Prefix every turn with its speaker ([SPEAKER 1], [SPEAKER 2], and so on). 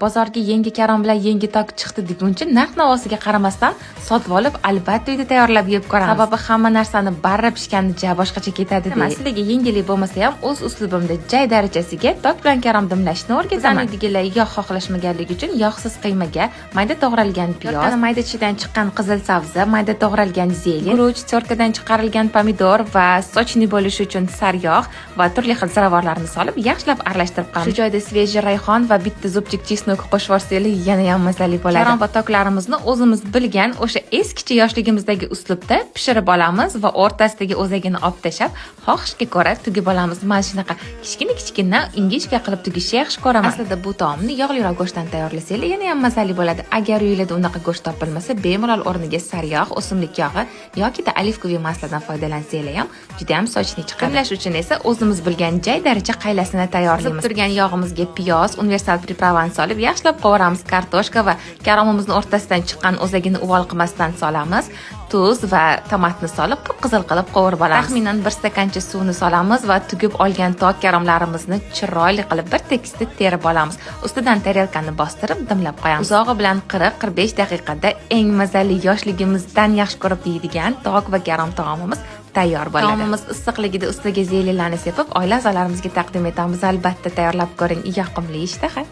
[SPEAKER 1] Bozorga yangi karom bilan yangi tok chiqdi deguncha narx-navosiga qaramasdan sotib olib, albatta uyda tayyorlab yeb ko'ramiz. Sababi hamma narsani barra pishganicha boshqacha ketadi. Sizlarga yengillik bo'lmasa ham o'z uslubimda jay darajasiga tok bilan karom dimlashni o'rgataman. Uydagilar yog' xohlashmaganligi uchun yog'siz qiymaga mayda to'g'ralgan piyoz, mayda chidan chiqqan qizil sabzi, mayda to'g'ralgan zelen, guruch, sorkadan chiqarilgan pomidor va sochni bo'lishi uchun sariyog' va turli xil ziravorlarni solib yaxshilab aralashtirib qo'yamiz. Shu joyda svejiy rayhon va bitta zubchik chesnok qo'shib yuborsangiz yana ham mazali bo'ladi. Karom va toklarimizni o'zimiz bilgan o'sha eskicha yoshligimizdagi uslubda pishirib olamiz va o'rtasidagi o'zagini olib tashlab, xohishga ko'ra tugib olamiz. Mana shunaqa kichkina ingichka qilib tugishni yaxshi ko'raman. Aslida bu taomni yog'liroq go'shtdan tayyorlasangiz yana ham mazali bo'ladi. Agar uyingizda unaqa go'sht topilmasa, bemalol o'rniga sariyog', o'simlik yog'i yoki olivkoviy masladan foydalansangiz ham juda ham sochni chiqadi. Dimlash uchun esa o'zimiz bilgan jay daraja qaylasini tayyorlaymiz. Turgan yog'imizga piyoz, universal pripravani solib yaxshilab qovuramiz. Kartoshka va karomimizni o'rtasidan chiqqan o'zagini uvol qilmasdan solamiz. Tuz va tomatni solib qip-qizil qilib qovurib olamiz. Taxminan 1 stakancha suvni solamiz va tugib olgan tok karomlarimizni chiroyli qilib bir tekisda terib olamiz. Ustidan tarelkani bostirib dimlab qo'yamiz. Uzog'i bilan 40-45 daqiqada eng mazali yoshligimizdan yaxshi ko'rib yeydigan tok va karom taomimiz tayyor bo'ladi. Taomimiz issiqligida ustiga zelenlarni sepib, oila a'zolarimizga taqdim etamiz. Albatta tayyorlab ko'ring, yoqimli ishtaha.